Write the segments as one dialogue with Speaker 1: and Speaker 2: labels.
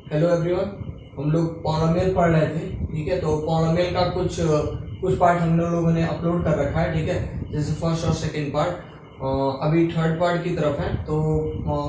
Speaker 1: Hello everyone, हम लोग polynomial पढ़ रहे थे। ठीक है, तो पॉलिनोमियल का कुछ पार्ट हम लोगों ने अपलोड कर रखा है। ठीक है, जैसे फर्स्ट और सेकंड पार्ट, अभी थर्ड पार्ट की तरफ है। तो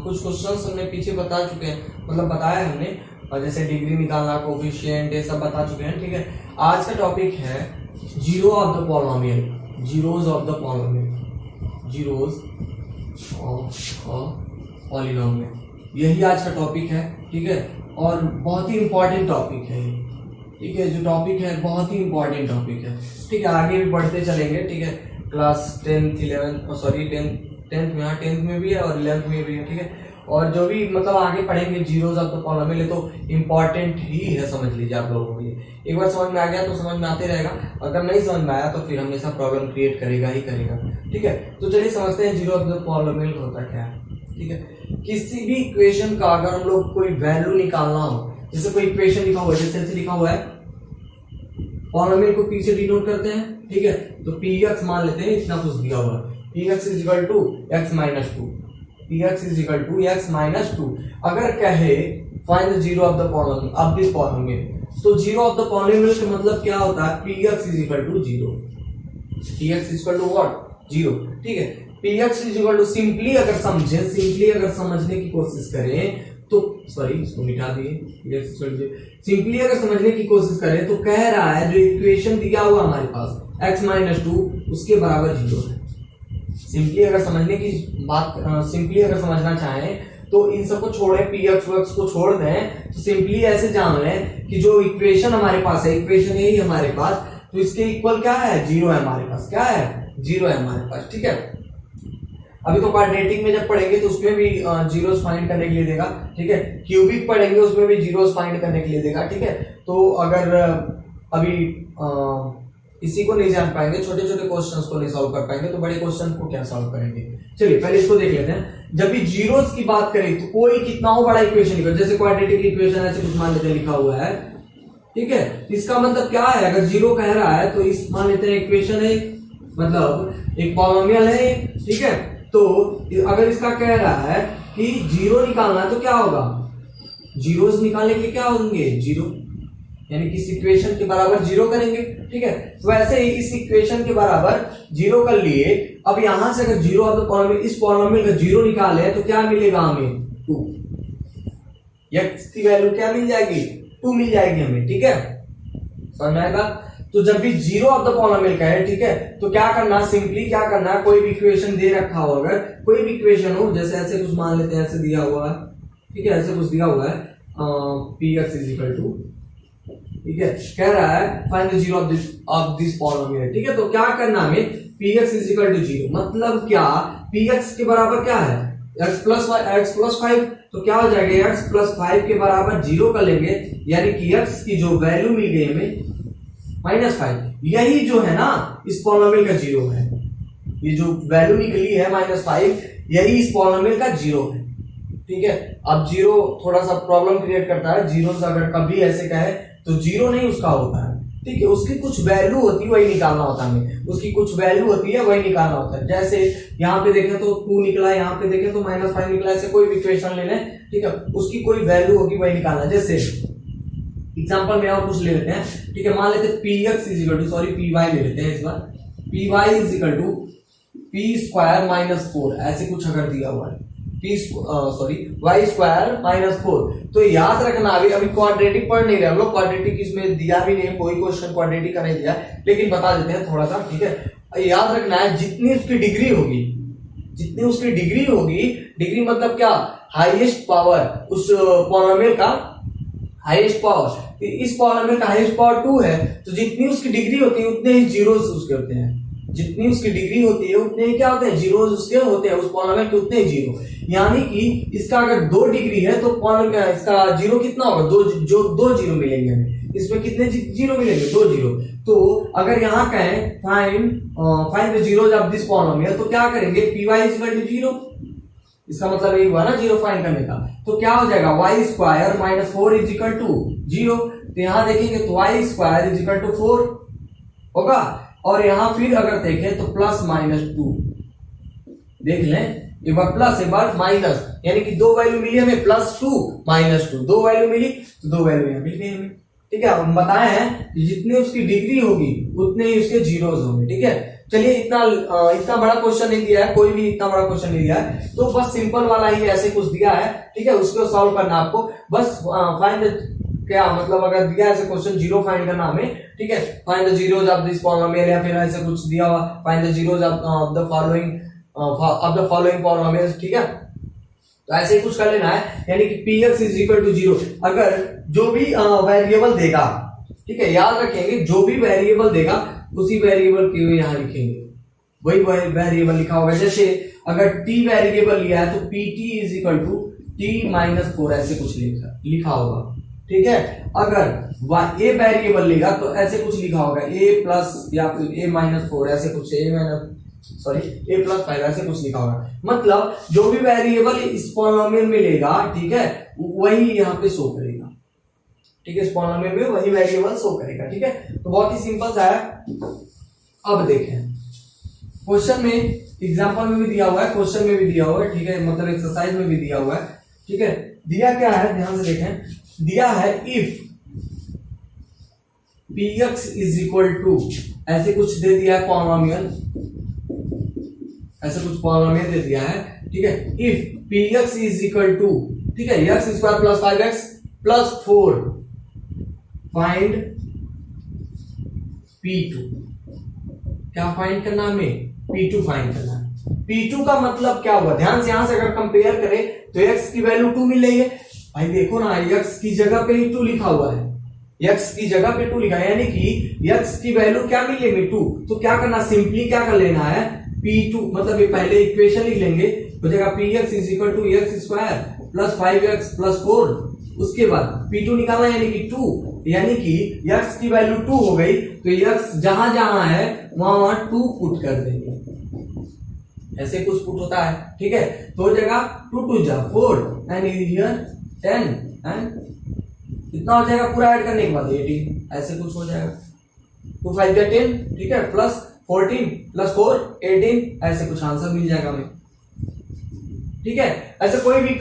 Speaker 1: कुछ क्वेश्चंस हमने पीछे बता चुके हैं, मतलब बताया हमने, जैसे डिग्री निकालना, कोफिशिएंट, ये सब बता चुके हैं। ठीक है, आज का टॉपिक है zero of the polynomial, zeros of the polynomial, zeros of polynomial, यही आज का टॉपिक है। ठीक है, और बहुत ही इंपॉर्टेंट टॉपिक है ये। ठीक है, जो टॉपिक है बहुत ही इंपॉर्टेंट टॉपिक है। ठीक है, आगे भी बढ़ते चलेंगे। ठीक है, class 10th 11th sorry 10th में, 10th में भी है और 11th में भी है। ठीक है, और जो भी मतलब आगे पढ़ेंगे जीरोज ऑफ द पॉलिनोमियल, तो इम्पॉर्टेंट ही है, समझ लीजिए आप लोगों के लिए। एक बार समझ में आ गया तो समझ में आते रहेगा, अगर नहीं समझ में आया तो फिर हमेशा प्रॉब्लम क्रिएट करेगा ही करेगा। ठीक है, तो चलिए समझते हैं जीरो ऑफ द पॉलिनोमियल होता क्या है। ठीक है, किसी भी इक्वेशन का अगर हम लोग कोई वैल्यू निकालना हो, जैसे कोई इक्वेशन लिखा हुआ है, जैसे ऐसे लिखा हुआ है, पॉलिनोमियल को पी से डिनोट करते हैं। ठीक है, तो पी एक्स मान लेते हैं, इतना कुछ दिया हुआ है, P X is equal to X minus two, P X is equal to X minus two. अगर कहे find the zero of the polynomial of this polynomial, तो जीरो ऑफ द पॉलिनोमियल का मतलब क्या होता है, P X is equal to zero, P X is equal to what, zero. ठीक है, P X is equal to simply अगर समझने की कोशिश करें तो, सॉरी इसको मिटा दिए, सिंपली अगर समझने की कोशिश करें तो कह रहा है जो इक्वेशन दिया हुआ हमारे पास x माइनस टू, उसके बराबर जीरो है। सिंपली अगर समझने की बात, सिंपली अगर समझना चाहें तो इन सबको छोड़े, पी एक्स को छोड़ दें, तो सिंपली ऐसे जान लें कि जो इक्वेशन हमारे पास है, इक्वेशन यही हमारे पास, तो इसके इक्वल क्या है, जीरो है हमारे पास। क्या है, जीरो है हमारे पास। ठीक है, अभी तो क्वाड्रेटिक में जब पढ़ेंगे तो उसमें भी जीरोस फाइंड करने के लिए देगा। ठीक है, क्यूबिक पढ़ेंगे उसमें भी जीरोस फाइंड करने के लिए देगा। ठीक है, तो अगर अभी इसी को नहीं जान पाएंगे, छोटे छोटे क्वेश्चंस को नहीं सॉल्व कर पाएंगे, तो बड़े क्वेश्चन को क्या सॉल्व करेंगे। चलिए पहले इसको देख लेते हैं। जब भी जीरोस की बात करें तो कोई कितना हो बड़ा इक्वेशन लिखो, जैसे क्वाड्रेटिक इक्वेशन ऐसे कुछ मान लेते हैं लिखा हुआ है। ठीक है, इसका मतलब क्या है, अगर जीरो कह रहा है तो इस मान लेते हैं इक्वेशन है, मतलब एक पॉलिनोमियल है। ठीक है, तो अगर इसका कह रहा है कि जीरो निकालना है तो क्या होगा, जीरोस निकालने के लिए क्या होंगे, जीरो, यानी कि इस इक्वेशन के बराबर जीरो करेंगे। ठीक है, तो वैसे ही इस इक्वेशन के बराबर जीरो कर लिए। अब यहां से अगर जीरो ऑफ द पॉलिनोमियल, इस पॉलिनोमियल का जीरो निकाले तो क्या मिलेगा हमें, टू। एक्स की वैल्यू क्या मिल जाएगी, टू मिल जाएगी हमें। ठीक है, समझ में आएगा। तो जब भी जीरो ऑफ द पॉलिनोमियल का है, ठीक है, तो क्या करना, सिंपली क्या करना, कोई भी इक्वेशन दे रखा हो, अगर कोई भी इक्वेशन हो, जैसे ऐसे कुछ मान लेते हैं, ऐसे दिया हुआ है। ठीक है, ऐसे कुछ दिया हुआ है, P X is equal to, ठीक है, कह रहा है find the zero of this polynomial. ठीक है, तो क्या करना हमें, P X is equal to zero, मतलब क्या, पी एक्स के बराबर क्या है, एक्स प्लस फाइव, तो क्या हो जाएगा, एक्स प्लस फाइव के बराबर जीरो कर लेंगे, यानी कि एक्स की जो वैल्यू मिल गई हमें माइनस फाइव, यही जो है ना इस पॉलिनोमियल का जीरो है। ये जो वैल्यू निकली है माइनस फाइव, यही इस पॉलिनोमियल का जीरो है। ठीक है, अब जीरो थोड़ा सा प्रॉब्लम क्रिएट करता है, जीरो से अगर कभी ऐसे कहे तो जीरो नहीं उसका होता है। ठीक है, उसकी कुछ वैल्यू होती है, वही निकालना होता है हमें, उसकी कुछ वैल्यू होती है, वही निकालना होता है। जैसे यहाँ पे देखें तो 2 निकला, यहाँ पे देखें तो माइनस 5 निकला, ऐसे कोई भी इक्वेशन ले लें। ठीक है, उसकी कोई वैल्यू होगी, वही निकालना। जैसे एग्जांपल में और कुछ ले लेते हैं। ठीक है, मान लेते हैं P X is equal to, sorry P Y ले लेते हैं इस बार, P Y is equal to P square minus 4, ऐसे कुछ अगर दिया हुआ है, P sorry Y square minus 4, तो याद रखना, अभी क्वाड्रेटिक पढ़ नहीं रहे हम लोग, क्वाड्रेटिक इसमें दिया भी नहीं, कोई क्वेश्चन क्वाड्रेटिक का नहीं दिया, लेकिन बता देते हैं थोड़ा सा। ठीक है, याद रखना है जितनी उसकी डिग्री होगी, जितनी उसकी डिग्री होगी, डिग्री मतलब क्या, हाईएस्ट पावर, उस पॉलिनोमियल का हाईएस्ट पावर, इस पॉलिनोमियल का हाईएस्ट पावर 2 है, तो जितनी उसकी डिग्री होती है उतने ही जीरोस उसके होते हैं, जितनी उसकी डिग्री होती है उतने ही क्या होते हैं, जीरोस उसके होते हैं, उस पॉलिनोमियल के उतने ही जीरो। यानी कि इसका अगर 2 डिग्री है तो इसका जीरो कितना होगा, दो जीरो मिलेंगे हमें, इसमें कितने जीरो मिलेंगे, 2 जीरो। तो अगर यहाँ कहें find the zeros of this polynomial, तो क्या करेंगे, P Y is equal to zero, इसका मतलब यही हुआ ना जीरो फाइंड करने का। तो क्या हो जाएगा, Y square minus 4 is equal to zero, तो यहां देखेंगे तो Y square is equal to 4 होगा, और यहां फिर अगर देखें तो प्लस माइनस 2, देख लें एक बार प्लस एक बार माइनस, यानी कि दो वैल्यू मिली हमें, +2 -2, दो वैल्यू मिली तो दो वैल्यू यहाँ मिल गई हमें। ठीक है, हम बताए हैं कि जितनी उसकी डिग्री होगी उतने ही उसके जीरोस होंगे। ठीक है, चलिए इतना बड़ा क्वेश्चन नहीं दिया है, कोई भी इतना बड़ा क्वेश्चन नहीं दिया है, तो बस सिंपल वाला ही ऐसे कुछ दिया है। ठीक है, उसको सॉल्व करना आपको, बस फाइंड क्या मतलब अगर दिया ऐसे क्वेश्चन जीरो फाइंड करना हमें। ठीक है, find the zeros of this polynomial या फिर ऐसे कुछ दिया हुआ find the zeros of the following polynomials. ठीक है, तो ऐसे ही कुछ कर लेना है, यानी कि px इज इक्वल टू 0। अगर जो भी वेरिएबल देगा, ठीक है, याद रखेंगे जो भी वेरिएबल देगा उसी वेरिएबल को यहां लिखेंगे, वही वेरिएबल लिखा होगा। जैसे अगर t वेरिएबल लिया है तो pt is equal to t-4 ऐसे कुछ लिखा होगा। ठीक है, अगर a वेरिएबल लेगा तो ऐसे कुछ लिखा होगा a प्लस या फिर a-4 ऐसे कुछ a+5 ऐसे कुछ लिखा होगा। मतलब जो भी वेरिएबल इस पॉलिनोमियल में लेगा, ठीक है, वही यहाँ पे शो करेगा। ठीक है, इस पॉलिनोमियल में वही वेरिएबल शो करेगा। ठीक है, तो बहुत ही सिंपल सा है। अब देखें क्वेश्चन में, एग्जांपल में भी दिया हुआ है, क्वेश्चन में भी दिया हुआ है। ठीक है, मतलब एक्सरसाइज में भी दिया हुआ है। ठीक है, दिया क्या है ध्यान से देखें, दिया है if px is equal to ऐसे कुछ दे दिया है पॉलिनोमियल, ऐसे कुछ पॉलिनोमियल दे दिया है। ठीक है, if px is equal to, ठीक है, x square plus 5x plus 4 find p2। क्या फाइंड करना हमें? p2 फाइंड करना है। p2 का मतलब क्या हुआ, ध्यान से यहां से अगर कंपेयर करें तो x की वैल्यू 2 मिल रही है। भाई देखो ना, x की जगह पे ही 2 लिखा हुआ है, x की जगह पे 2 लिखा है, यानी कि x की वैल्यू क्या मिलेगी 2। तो क्या करना, सिंपली क्या कर लेना है, p2 मतलब ये पहले इक्वेशन लिख लेंगे, हो जाएगा px is equal to x square plus 5x plus 4, उसके बाद p2 निकालना यानी कि 2, यानी कि x की वैल्यू 2 हो गई, तो x जहां जहां है वहां 2 पुट कर देंगे, ऐसे कुछ पुट होता है। ठीक है, तो हो जाएगा 2 2 जा 4 एंड हियर 10 एंड कितना हो जाएगा पूरा ऐड करने के बाद 18, ऐसे कुछ हो जाएगा। 2 5 जा 10, ठीक है, प्लस 14 प्लस 4 18, ऐसे कुछ आंसर मिल जाएगा हमें। ठीक है, ऐसे कोई भी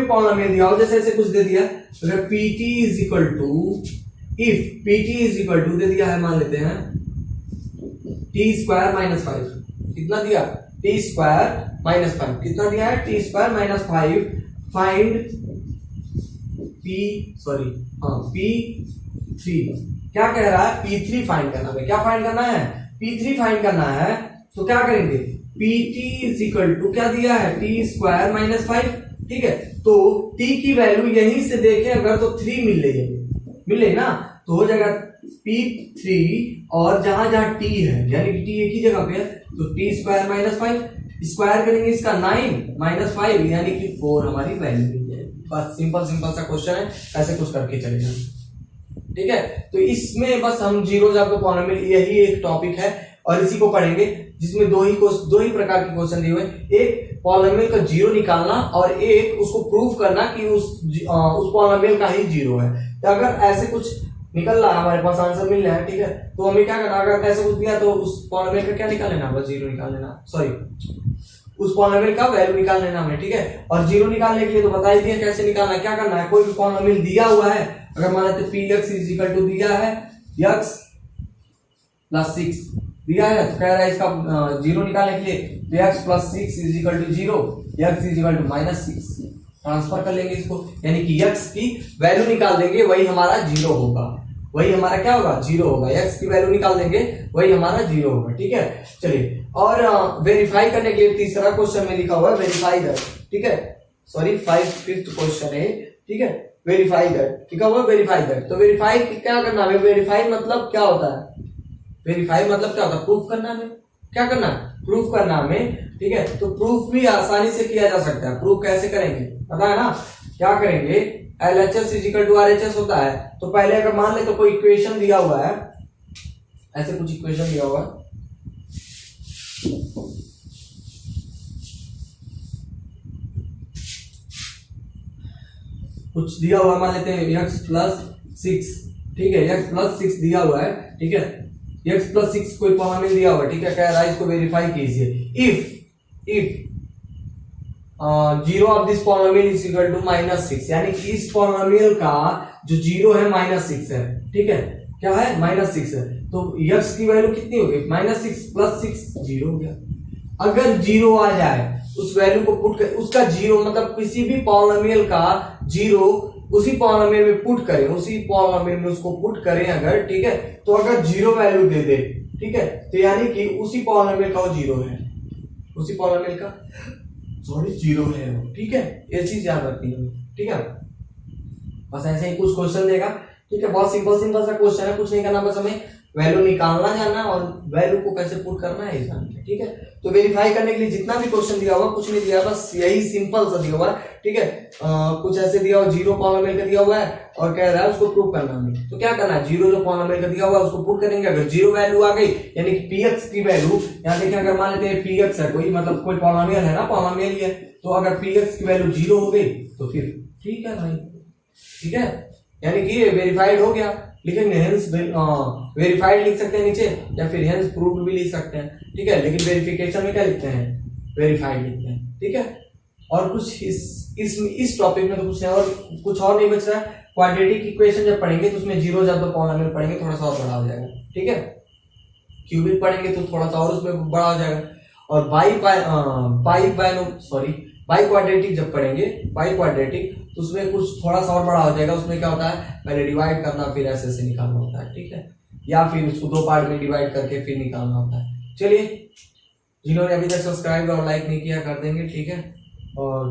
Speaker 1: पॉलिनोमियल दिया हो, जैसे ऐसे कुछ दे दिया, अगर pt is equal to, if pt is equal to दे दिया है, मान लेते हैं t स्क्वायर माइनस 5, कितना दिया, t स्क्वायर माइनस 5, कितना दिया है, t square minus 5 find p3। क्या कह रहा है, p3 फाइंड करना है। क्या फाइंड करना है, p3 फाइंड करना है, तो क्या करेंगे, pt इज इक्वल टू क्या दिया है, t स्क्वायर माइनस 5। ठीक है, तो t की वैल्यू यहीं से देखें अगर तो 3 मिल रही है ना, तो हो जाएगा p3, और जहां जहां t है यानी कि t एक ही जगह पे है, तो t स्क्वायर माइनस 5 स्क्वायर करेंगे इसका 9 माइनस 5 यानी कि 4 हमारी वैल्यू मिल जाएगी। बस सिंपल सा क्वेश्चन है, ऐसे कुछ करके चलेगा। ठीक है, तो इसमें बस हम जीरोस ऑफ द पॉलिनोमियल, यही एक टॉपिक है और इसी को पढ़ेंगे, जिसमें दो ही प्रकार के क्वेश्चन दिए हुए, एक पॉलिनोमियल का जीरो निकालना और एक उसको प्रूफ करना कि उस पॉलिनोमियल का ही जीरो है। तो अगर ऐसे कुछ निकल रहा है, हमारे पास आंसर मिल रहा है, ठीक है, तो हमें क्या करना, अगर ऐसे कुछ दिया तो उस पॉलिनोमियल का क्या निकाल लेना, बस जीरो निकाल लेना, उस पॉलिनोमियल का वैल्यू निकाल लेना हमें। ठीक है, और जीरो निकालने के लिए तो बता ही दिया कैसे निकालना है। क्या करना है, कोई भी पॉलिनोमियल दिया हुआ है, अगर मान लेते px इज इक्वल टू दिया है x प्लस 6 दिया है, तो कह रहा है इसका जीरो निकालने के लिए, तो x plus 6 is equal to 0, x is equal to minus 6, transfer कर लेंगे इसको, यानी कि x की वैल्यू निकाल देंगे, वही हमारा जीरो होगा, वही हमारा क्या होगा, जीरो होगा। x की वैल्यू निकाल देंगे, वही हमारा जीरो होगा। ठीक है, चलिए, और वेरीफाई करने के लिए तीसरा क्वेश्चन में लिखा हुआ है वेरीफाई दैट। ठीक है, सॉरी 5th क्वेश्चन है। ठीक है, वेरीफाई दैट लिखा हुआ है, वेरीफाई दैट। तो वेरीफाई क्या करना है, वेरीफाई मतलब क्या होता है, वेरीफाई मतलब क्या होता है, प्रूफ करना है। क्या करना है, प्रूफ करना हमें। ठीक है, तो प्रूफ भी आसानी से किया जा सकता है। प्रूफ कैसे करेंगे पता है ना, क्या करेंगे, LHS is equal to RHS होता है। तो पहले अगर मान ले तो कोई इक्वेशन दिया हुआ है, ऐसे कुछ इक्वेशन दिया हुआ है, कुछ दिया हुआ, मान लेते हैं x प्लस 6। ठीक है, x प्लस 6 दिया हुआ है। ठीक है, x प्लस 6 कोई पॉलिनोमियल दिया हुआ है। ठीक है, कह रहा है इसको वेरीफाई कीजिए। If zero of this polynomial is equal to -6, यानी कि इस पॉलिनोमियल का जो जीरो है -6 है, ठीक है, क्या है -6 है, तो यक्स की वैल्यू कितनी हो गई, -6 + 6 जीरो हो गया। अगर जीरो आ जाए उस वैल्यू को पुट कर, उसका जीरो मतलब किसी भी पॉलिनोमियल का जीरो उसी पॉलिनोमियल में पुट करें, उसी पॉलिनोमियल में उसको पुट करें अगर, ठीक है, तो अगर जीरो वैल्यू दे दे, ठीक है, तो यानी कि उसी पॉलिनोमियल का वो जीरो है, उसी पॉलिनोमियल का सॉरी जीरो है वो, ठीक है, ये चीज याद रखनी है, ठीक है। बस ऐसे ही कुछ क्वेश्चन देगा, ठीक है, बहुत सिंपल सा क्वेश्चन है, कुछ नहीं करना, बस हमें वैल्यू निकालना जाना और वैल्यू को कैसे पुट करना है जानना, ठीक है। तो वेरीफाई करने के लिए जितना भी क्वेश्चन दिया हुआ कुछ नहीं दिया, बस यही सिंपल सा दिया हुआ है, ठीक है। कुछ ऐसे दिया हुआ, जीरो पॉलिनोमियल का दिया हुआ है और कह रहा है उसको प्रूव करना है, तो क्या करना है, जीरो जो पॉलिनोमियल का दिया हुआ है उसको पुट करेंगे, अगर जीरो वैल्यू आ गई यानी कि px की वैल्यू, यहाँ देखिए अगर मान लेते हैं px है कोई, मतलब कोई पॉलिनोमियल है ना, पॉलिनोमियल ही है, तो अगर px की वैल्यू जीरो हो गई तो फिर ठीक है भाई, ठीक है, यानी कि वेरीफाइड हो गया, लिखेंगे हेंस वेरीफाइड लिख सकते हैं नीचे, या फिर हेंस प्रूव्ड भी लिख सकते हैं, ठीक है, लेकिन वेरिफिकेशन में क्या लिखते हैं, वेरीफाइड लिखते हैं, ठीक है। और कुछ इस टॉपिक में तो कुछ नहीं, और कुछ और नहीं बच रहा है। क्वाड्रेटिक इक्वेशन जब पढ़ेंगे तो उसमें जीरो जब तो पॉलिनोमियल पढ़ेंगे थोड़ा सा और बड़ा हो जाएगा, ठीक है, क्यूबिक पढ़ेंगे तो थोड़ा सा और उसमें बड़ा हो जाएगा, और बाई क्वाड्रेटिक जब पढ़ेंगे, बाई क्वाड्रेटिक, तो उसमें कुछ थोड़ा सा और बड़ा हो जाएगा, उसमें क्या होता है, पहले डिवाइड करना फिर ऐसे निकालना होता है, ठीक है, या फिर उसको दो पार्ट में डिवाइड करके फिर निकालना होता है। चलिए, जिन्होंने अभी तक सब्सक्राइब और लाइक नहीं किया कर देंगे, ठीक है, और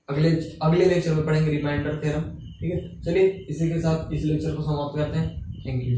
Speaker 1: अगले लेक्चर में पढ़ेंगे रिमाइंडर थ्योरम, ठीक है। चलिए इसी के साथ इस लेक्चर को समाप्त करते हैं, थैंक यू।